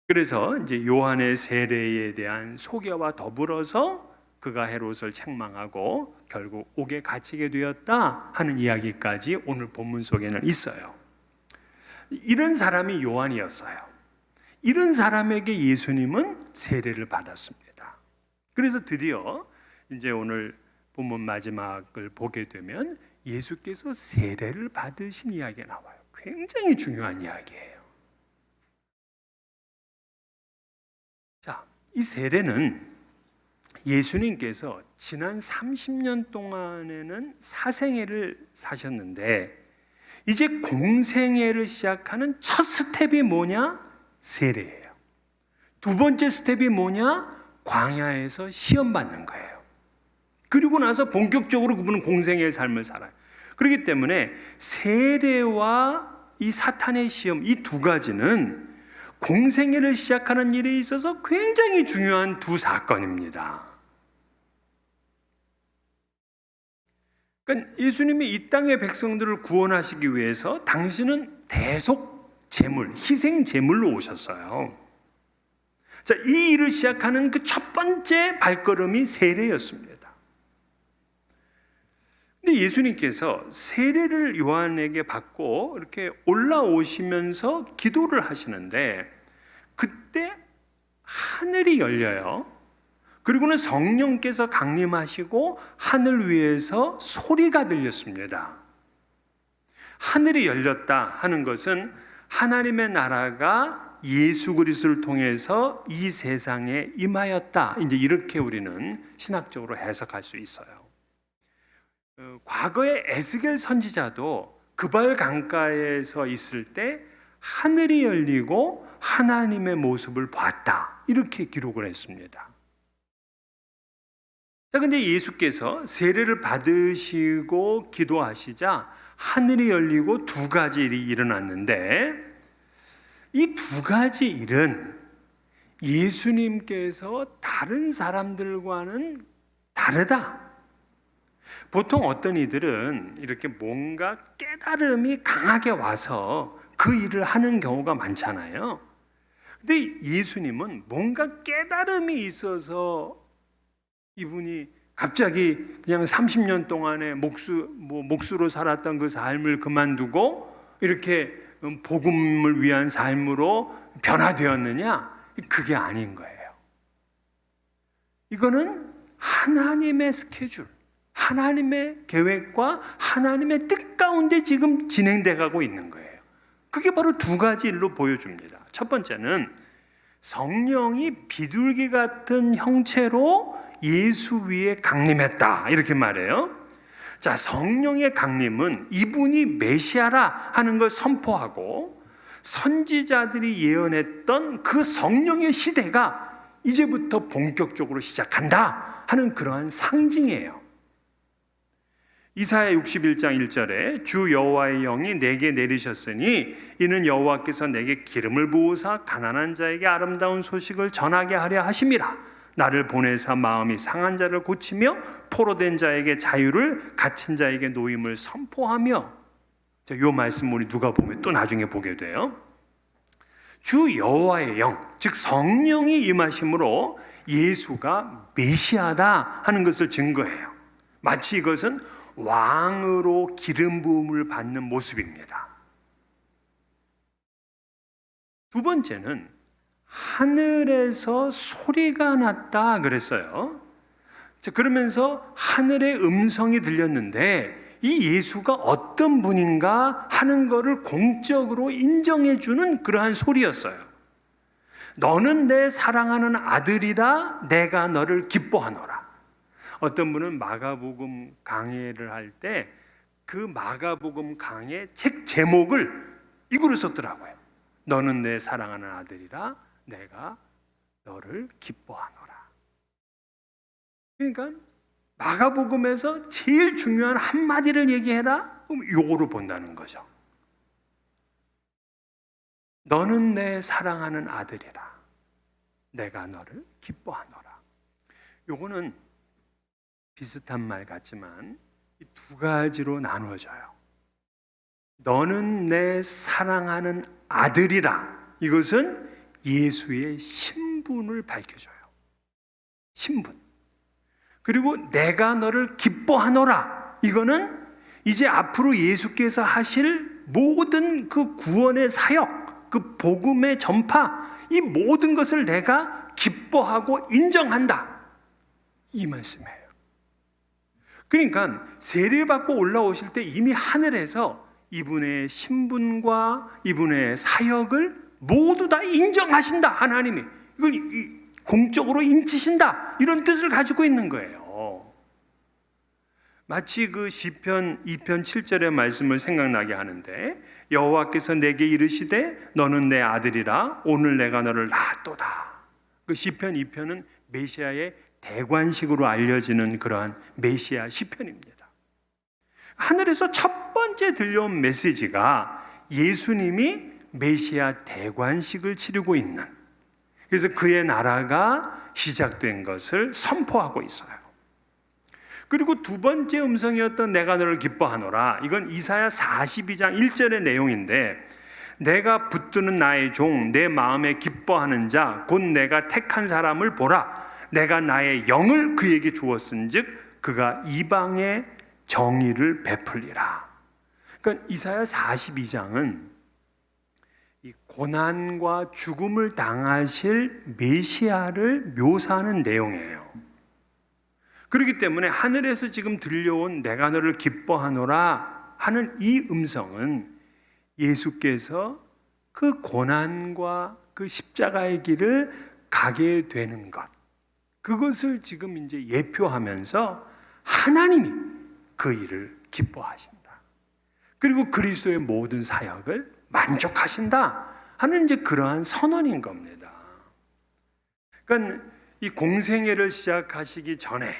Speaker 1: 그래서 이제 요한의 세례에 대한 소개와 더불어서 그가 헤롯을 책망하고 결국 옥에 갇히게 되었다 하는 이야기까지 오늘 본문 속에는 있어요. 이런 사람이 요한이었어요. 이런 사람에게 예수님은 세례를 받았습니다. 그래서 드디어 이제 오늘 본문 마지막을 보게 되면 예수께서 세례를 받으신 이야기가 나와요. 굉장히 중요한 이야기예요. 자, 이 세례는 예수님께서 지난 30년 동안에는 사생애를 사셨는데 이제 공생애를 시작하는 첫 스텝이 뭐냐? 세례예요. 두 번째 스텝이 뭐냐? 광야에서 시험 받는 거예요. 그리고 나서 본격적으로 그분은 공생애의 삶을 살아요. 그렇기 때문에 세례와 이 사탄의 시험, 이 두 가지는 공생애를 시작하는 일에 있어서 굉장히 중요한 두 사건입니다. 그러니까 예수님이 이 땅의 백성들을 구원하시기 위해서 당신은 대속 제물, 희생 제물로 오셨어요. 자, 이 일을 시작하는 그 첫 번째 발걸음이 세례였습니다. 근데 예수님께서 세례를 요한에게 받고 이렇게 올라오시면서 기도를 하시는데 그때 하늘이 열려요. 그리고는 성령께서 강림하시고 하늘 위에서 소리가 들렸습니다. 하늘이 열렸다 하는 것은 하나님의 나라가 예수 그리스도를 통해서 이 세상에 임하였다. 이제 이렇게 우리는 신학적으로 해석할 수 있어요. 과거에 에스겔 선지자도 그발 강가에서 있을 때 하늘이 열리고 하나님의 모습을 봤다. 이렇게 기록을 했습니다. 자, 근데 예수께서 세례를 받으시고 기도하시자 하늘이 열리고 두 가지 일이 일어났는데 이 두 가지 일은 예수님께서 다른 사람들과는 다르다. 보통 어떤 이들은 이렇게 뭔가 깨달음이 강하게 와서 그 일을 하는 경우가 많잖아요. 근데 예수님은 뭔가 깨달음이 있어서 이분이 갑자기 그냥 30년 동안에 목수로 살았던 그 삶을 그만두고 이렇게 복음을 위한 삶으로 변화되었느냐? 그게 아닌 거예요. 이거는 하나님의 스케줄, 하나님의 계획과 하나님의 뜻 가운데 지금 진행돼 가고 있는 거예요. 그게 바로 두 가지 일로 보여줍니다. 첫 번째는 성령이 비둘기 같은 형체로 예수 위에 강림했다. 이렇게 말해요. 자, 성령의 강림은 이분이 메시아라 하는 걸 선포하고 선지자들이 예언했던 그 성령의 시대가 이제부터 본격적으로 시작한다 하는 그러한 상징이에요. 이사야 61장 1절에 주 여호와의 영이 내게 내리셨으니 이는 여호와께서 내게 기름을 부으사 가난한 자에게 아름다운 소식을 전하게 하려 하심이라. 나를 보내사 마음이 상한 자를 고치며 포로된 자에게 자유를 갇힌 자에게 노임을 선포하며. 이 말씀 우리 누가 보면 또 나중에 보게 돼요. 주 여호와의 영, 즉 성령이 임하심으로 예수가 메시아다 하는 것을 증거해요. 마치 이것은 왕으로 기름 부음을 받는 모습입니다. 두 번째는 하늘에서 소리가 났다 그랬어요. 자, 그러면서 하늘의 음성이 들렸는데 이 예수가 어떤 분인가 하는 것을 공적으로 인정해 주는 그러한 소리였어요. 너는 내 사랑하는 아들이라 내가 너를 기뻐하노라. 어떤 분은 마가복음 강해를 할 때 그 마가복음 강해 책 제목을 이거로 썼더라고요. 너는 내 사랑하는 아들이라 내가 너를 기뻐하노라. 그러니까 마가복음에서 제일 중요한 한마디를 얘기해라? 그럼 요거로 본다는 거죠. 너는 내 사랑하는 아들이라 내가 너를 기뻐하노라. 요거는 비슷한 말 같지만 이 두 가지로 나누어져요. 너는 내 사랑하는 아들이라, 이것은 예수의 신분을 밝혀줘요. 신분. 그리고 내가 너를 기뻐하노라, 이거는 이제 앞으로 예수께서 하실 모든 그 구원의 사역, 그 복음의 전파, 이 모든 것을 내가 기뻐하고 인정한다, 이 말씀이에요. 그러니까 세례받고 올라오실 때 이미 하늘에서 이분의 신분과 이분의 사역을 모두 다 인정하신다, 하나님이. 이걸 공적으로 인치신다, 이런 뜻을 가지고 있는 거예요. 마치 그 시편 2편 7절의 말씀을 생각나게 하는데, 여호와께서 내게 이르시되 너는 내 아들이라 오늘 내가 너를 낳았도다. 그 시편 2편은 메시아의 대관식으로 알려지는 그러한 메시아 시편입니다. 하늘에서 첫 번째 들려온 메시지가 예수님이 메시아 대관식을 치르고 있는, 그래서 그의 나라가 시작된 것을 선포하고 있어요. 그리고 두 번째 음성이었던 내가 너를 기뻐하노라, 이건 이사야 42장 1절의 내용인데, 내가 붙드는 나의 종 내 마음에 기뻐하는 자 곧 내가 택한 사람을 보라. 내가 나의 영을 그에게 주었은즉 그가 이방의 정의를 베풀리라. 그러니까 이사야 42장은 이 고난과 죽음을 당하실 메시아를 묘사하는 내용이에요. 그렇기 때문에 하늘에서 지금 들려온 내가 너를 기뻐하노라 하는 이 음성은 예수께서 그 고난과 그 십자가의 길을 가게 되는 것, 그것을 지금 이제 예표하면서 하나님이 그 일을 기뻐하신다. 그리고 그리스도의 모든 사역을 만족하신다 하는 이제 그러한 선언인 겁니다. 그러니까 이 공생애를 시작하시기 전에,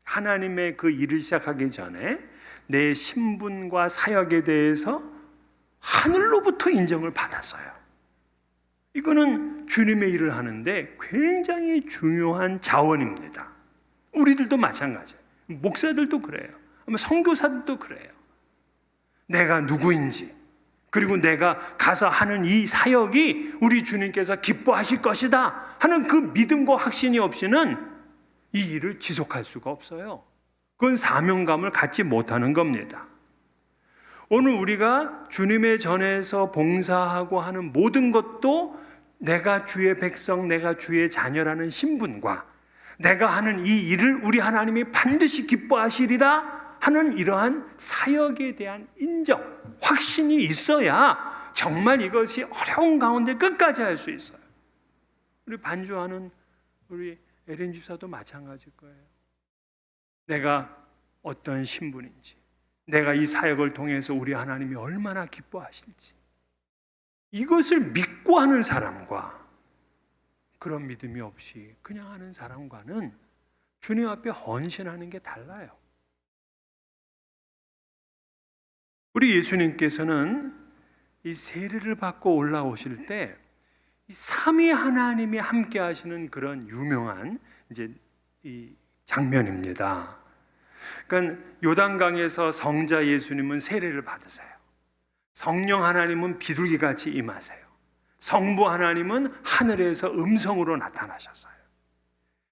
Speaker 1: 하나님의 그 일을 시작하기 전에 내 신분과 사역에 대해서 하늘로부터 인정을 받았어요. 이거는 주님의 일을 하는데 굉장히 중요한 자원입니다. 우리들도 마찬가지예요. 목사들도 그래요. 선교사들도 그래요. 내가 누구인지, 그리고 내가 가서 하는 이 사역이 우리 주님께서 기뻐하실 것이다 하는 그 믿음과 확신이 없이는 이 일을 지속할 수가 없어요. 그건 사명감을 갖지 못하는 겁니다. 오늘 우리가 주님의 전에서 봉사하고 하는 모든 것도 내가 주의 백성, 내가 주의 자녀라는 신분과 내가 하는 이 일을 우리 하나님이 반드시 기뻐하시리라 하는 이러한 사역에 대한 인정, 확신이 있어야 정말 이것이 어려운 가운데 끝까지 할 수 있어요. 우리 반주하는 우리 에렌 집사도 마찬가지일 거예요. 내가 어떤 신분인지, 내가 이 사역을 통해서 우리 하나님이 얼마나 기뻐하실지, 이것을 믿고 하는 사람과 그런 믿음이 없이 그냥 하는 사람과는 주님 앞에 헌신하는 게 달라요. 우리 예수님께서는 이 세례를 받고 올라오실 때 이 삼위 하나님이 함께 하시는 그런 유명한 이제 이 장면입니다. 그러니까 요단강에서 성자 예수님은 세례를 받으세요. 성령 하나님은 비둘기같이 임하세요. 성부 하나님은 하늘에서 음성으로 나타나셨어요.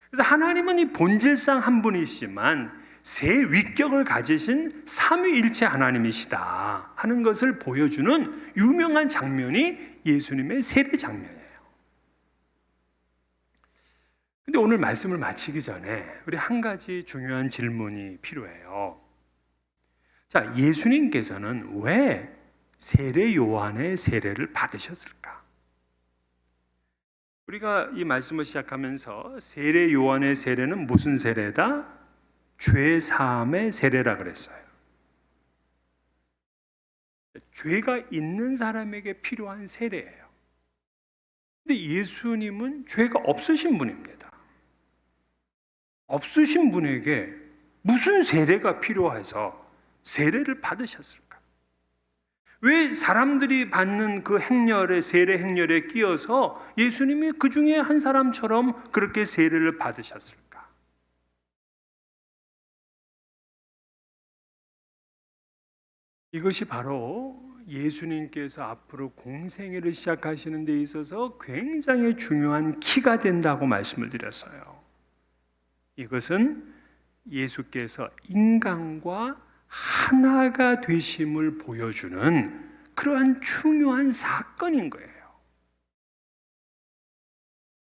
Speaker 1: 그래서 하나님은 이 본질상 한 분이시지만 세 위격을 가지신 삼위일체 하나님이시다 하는 것을 보여주는 유명한 장면이 예수님의 세례 장면이에요. 근데 오늘 말씀을 마치기 전에 우리 한 가지 중요한 질문이 필요해요. 자, 예수님께서는 왜 세례 요한의 세례를 받으셨을까? 우리가 이 말씀을 시작하면서 세례 요한의 세례는 무슨 세례다? 죄 사함의 세례라 그랬어요. 죄가 있는 사람에게 필요한 세례예요. 근데 예수님은 죄가 없으신 분입니다. 없으신 분에게 무슨 세례가 필요해서 세례를 받으셨을까? 왜 사람들이 받는 그 행렬에, 세례 행렬에 끼어서 예수님이 그 중에 한 사람처럼 그렇게 세례를 받으셨을까? 이것이 바로 예수님께서 앞으로 공생애를 시작하시는 데 있어서 굉장히 중요한 키가 된다고 말씀을 드렸어요. 이것은 예수께서 인간과 하나가 되심을 보여주는 그러한 중요한 사건인 거예요.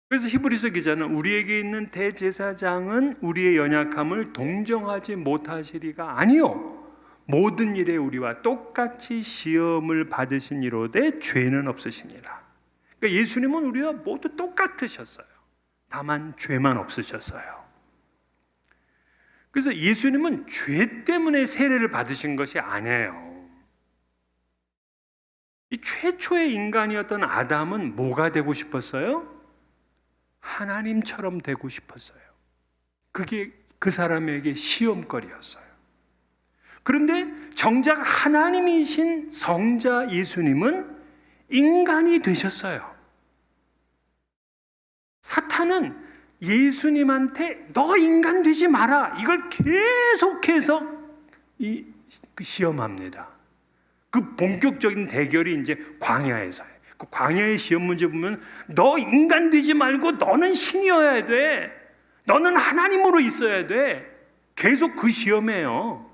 Speaker 1: 그래서 히브리서 기자는 우리에게 있는 대제사장은 우리의 연약함을 동정하지 못하시리가 아니요 모든 일에 우리와 똑같이 시험을 받으신 이로되 죄는 없으시니라. 그러니까 예수님은 우리와 모두 똑같으셨어요. 다만 죄만 없으셨어요. 그래서 예수님은 죄 때문에 세례를 받으신 것이 아니에요. 이 최초의 인간이었던 아담은 뭐가 되고 싶었어요? 하나님처럼 되고 싶었어요. 그게 그 사람에게 시험거리였어요. 그런데 정작 하나님이신 성자 예수님은 인간이 되셨어요. 사탄은 예수님한테 너 인간 되지 마라 이걸 계속해서 시험합니다. 그 본격적인 대결이 이제 광야에서요. 그 광야의 시험 문제 보면 너 인간 되지 말고 너는 신이어야 돼. 너는 하나님으로 있어야 돼. 계속 그 시험이에요.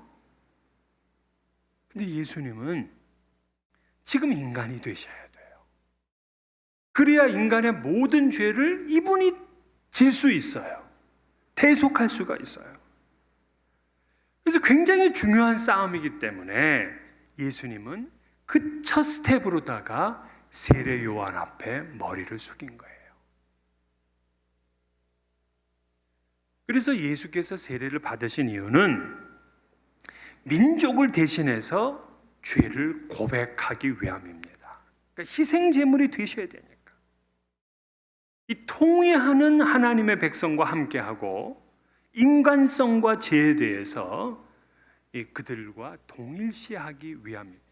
Speaker 1: 근데 예수님은 지금 인간이 되셔야 돼요. 그래야 인간의 모든 죄를 이분이 질 수 있어요. 대속할 수가 있어요. 그래서 굉장히 중요한 싸움이기 때문에 예수님은 그 첫 스텝으로다가 세례 요한 앞에 머리를 숙인 거예요. 그래서 예수께서 세례를 받으신 이유는 민족을 대신해서 죄를 고백하기 위함입니다. 그러니까 희생 제물이 되셔야 되니까. 이 통회하는 하나님의 백성과 함께하고 인간성과 죄에 대해서 그들과 동일시하기 위함입니다.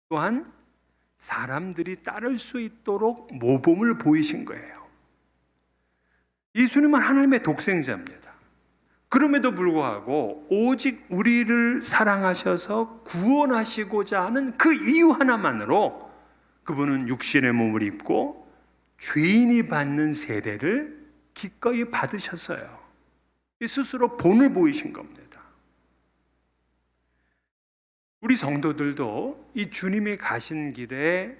Speaker 1: 또한 사람들이 따를 수 있도록 모범을 보이신 거예요. 예수님은 하나님의 독생자입니다. 그럼에도 불구하고 오직 우리를 사랑하셔서 구원하시고자 하는 그 이유 하나만으로 그분은 육신의 몸을 입고 죄인이 받는 세례를 기꺼이 받으셨어요. 스스로 본을 보이신 겁니다. 우리 성도들도 이 주님이 가신 길에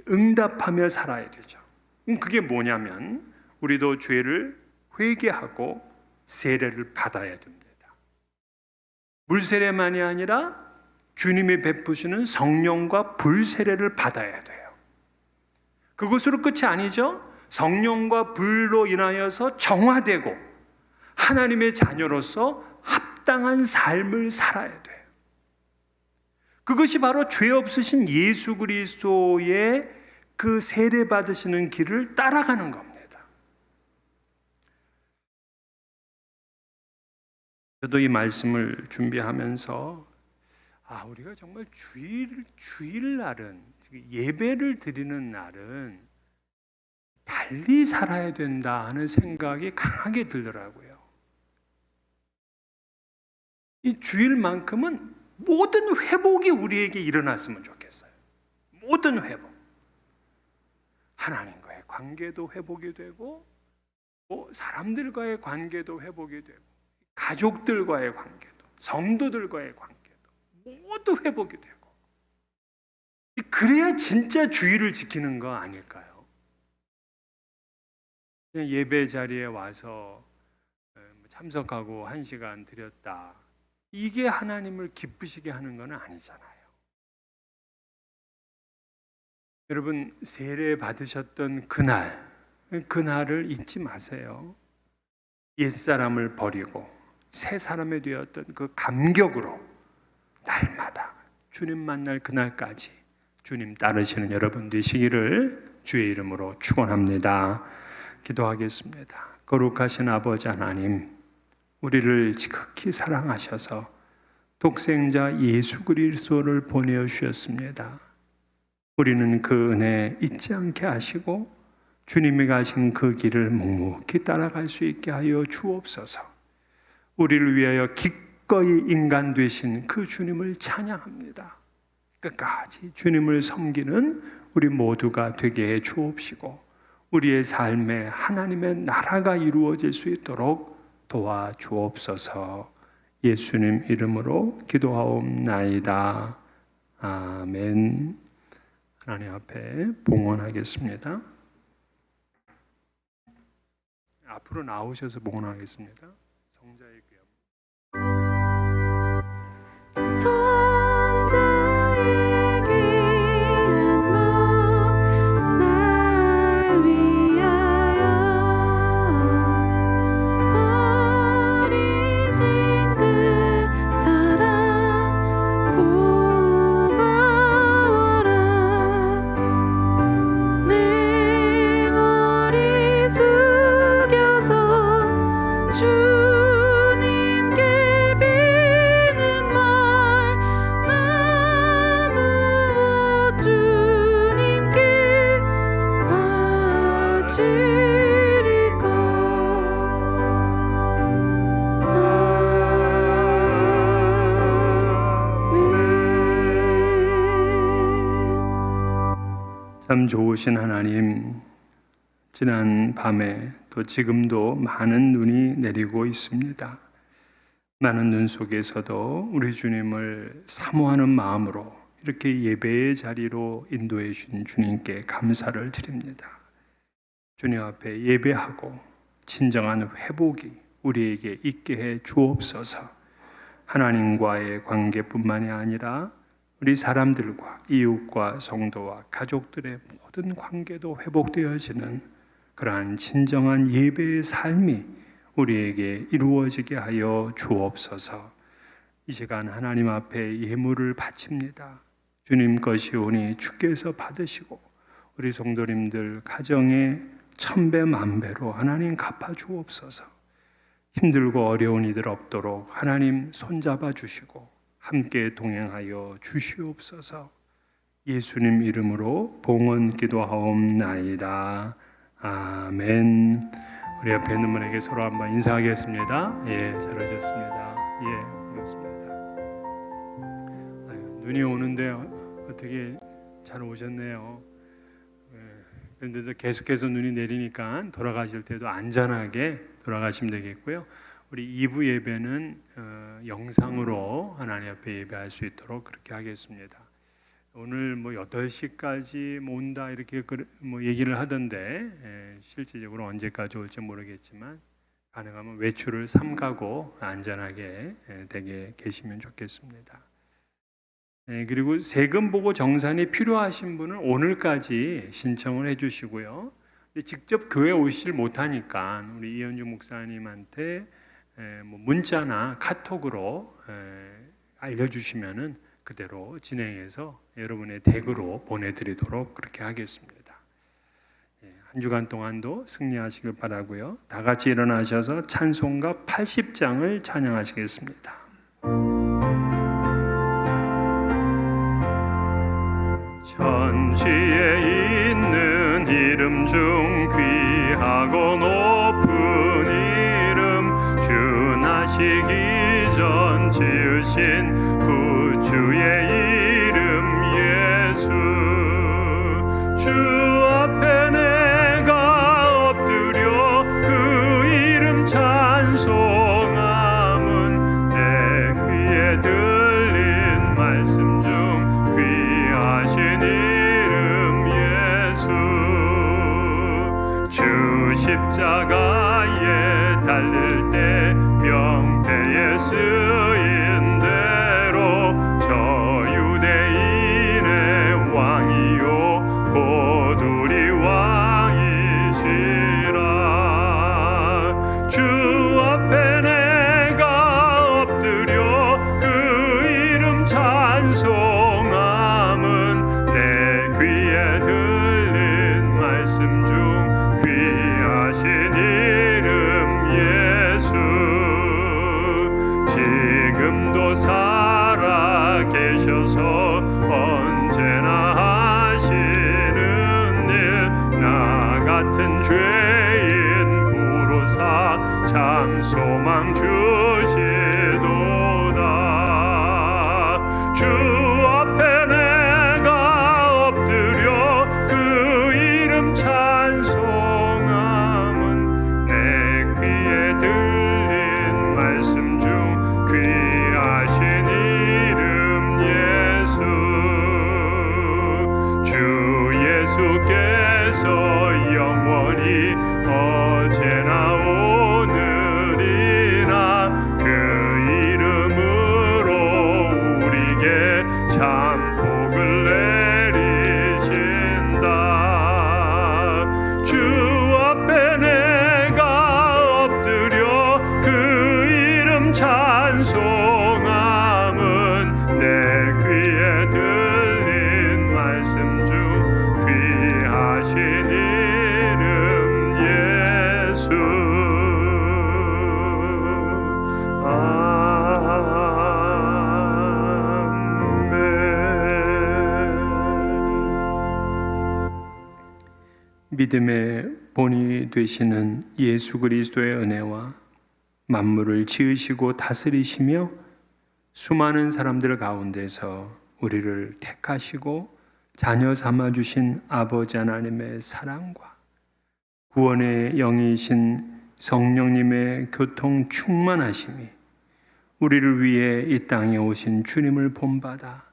Speaker 1: 응답하며 살아야 되죠. 그게 뭐냐면 우리도 죄를 회개하고 세례를 받아야 됩니다. 물세례만이 아니라 주님이 베푸시는 성령과 불세례를 받아야 돼요. 그것으로 끝이 아니죠. 성령과 불로 인하여서 정화되고 하나님의 자녀로서 합당한 삶을 살아야 돼요. 그것이 바로 죄 없으신 예수 그리스도의 그 세례 받으시는 길을 따라가는 겁니다. 저도 이 말씀을 준비하면서 우리가 정말 주일날은 예배를 드리는 날은 달리 살아야 된다 하는 생각이 강하게 들더라고요. 이 주일만큼은 모든 회복이 우리에게 일어났으면 좋겠어요. 모든 회복. 하나님과의 관계도 회복이 되고 사람들과의 관계도 회복이 되고 가족들과의 관계도 성도들과의 관계도 모두 회복이 되고 그래야 진짜 주의를 지키는 거 아닐까요? 그냥 예배 자리에 와서 참석하고 1시간 드렸다. 이게 하나님을 기쁘시게 하는 건 아니잖아요. 여러분 세례 받으셨던 그날을 잊지 마세요. 옛사람을 버리고 새 사람이 되었던 그 감격으로 날마다 주님 만날 그날까지 주님 따르시는 여러분 되시기를 주의 이름으로 축원합니다. 기도하겠습니다. 거룩하신 아버지 하나님, 우리를 지극히 사랑하셔서 독생자 예수 그리스도를 보내어 주셨습니다. 우리는 그 은혜 잊지 않게 하시고 주님이 가신 그 길을 묵묵히 따라갈 수 있게 하여 주옵소서. 우리를 위하여 기꺼이 인간 되신 그 주님을 찬양합니다. 끝까지 주님을 섬기는 우리 모두가 되게 해 주옵시고 우리의 삶에 하나님의 나라가 이루어질 수 있도록 도와주옵소서. 예수님 이름으로 기도하옵나이다. 아멘. 하나님 앞에 봉헌하겠습니다. 앞으로 나오셔서 봉헌하겠습니다. 성자의 귀함. 참 좋으신 하나님, 지난 밤에 또 지금도 많은 눈이 내리고 있습니다. 많은 눈 속에서도 우리 주님을 사모하는 마음으로 이렇게 예배의 자리로 인도해 주신 주님께 감사를 드립니다. 주님 앞에 예배하고 진정한 회복이 우리에게 있게 해 주옵소서. 하나님과의 관계뿐만이 아니라 우리 사람들과 이웃과 성도와 가족들의 모든 관계도 회복되어지는 그러한 진정한 예배의 삶이 우리에게 이루어지게 하여 주옵소서. 이 시간 하나님 앞에 예물을 바칩니다. 주님 것이오니 주께서 받으시고 우리 성도님들 가정에 1000배 만배로 하나님 갚아 주옵소서. 힘들고 어려운 이들 없도록 하나님 손잡아 주시고 함께 동행하여 주시옵소서. 예수님 이름으로 봉헌 기도하옵나이다. 아멘. 우리 옆에 있는 분에게 서로 한번 인사하겠습니다. 예, 잘 오셨습니다. 예, 반갑습니다. 눈이 오는데 어떻게 잘 오셨네요. 예, 그런데도 계속해서 눈이 내리니까 돌아가실 때도 안전하게 돌아가시면 되겠고요. 우리 2부 예배는 영상으로 하나님 앞에 예배할 수 있도록 그렇게 하겠습니다. 오늘 8시까지 온다 이렇게 얘기를 하던데 실질적으로 언제까지 올지 모르겠지만 가능하면 외출을 삼가고 안전하게 되게 계시면 좋겠습니다. 그리고 세금 보고 정산이 필요하신 분은 오늘까지 신청을 해주시고요. 직접 교회 오시질 못하니까 우리 이현주 목사님한테 문자나 카톡으로 알려주시면은 그대로 진행해서 여러분의 댁으로 보내드리도록 그렇게 하겠습니다. 한 주간 동안도 승리하시길 바라고요. 다 같이 일어나셔서 찬송가 80장을 찬양하시겠습니다. 천지에 있는 이름 중 귀하고 높은 이름, 주 나시기 전 지으신 구주의 이름 예수. 주 앞에 십자가에 달릴 때 명패에 쓰인 대로 저 유대인의 왕이요 곧 우리 왕이시라. 주 앞에 내가 엎드려 그 이름 찬송함은 내 귀에 들린 말씀 중 귀하신 이름 예수. 지금도 살아 계셔서 언제나 하시는 일, 나 같은 죄인 부르사 참 소망 주시도다. 주 앞에 내가 엎드려 그 이름 찬송함은 내 귀에 들린 말씀 중 귀하신 이름 예수. 주 예수께서 영원히 어제나 오늘이나 그 이름으로 우리에게 참 복을 내리신다. 주 앞에 내가 엎드려 그 이름 찬송함은 내 귀에 들린 말씀 중 귀하신 이름 예수. 믿음의 본이 되시는 예수 그리스도의 은혜와 만물을 지으시고 다스리시며 수많은 사람들 가운데서 우리를 택하시고 자녀 삼아 주신 아버지 하나님의 사랑과 구원의 영이신 성령님의 교통 충만하심이 우리를 위해 이 땅에 오신 주님을 본받아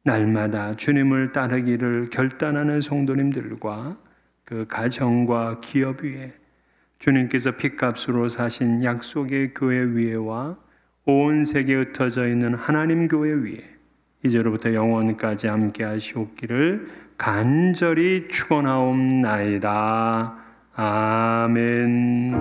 Speaker 1: 날마다 주님을 따르기를 결단하는 성도님들과 그 가정과 기업 위에 주님께서 핏값으로 사신 약속의 교회 위에와 온 세계에 흩어져 있는 하나님 교회 위에 이제로부터 영원까지 함께 하시옵기를 간절히 축원하옵나이다. 아멘.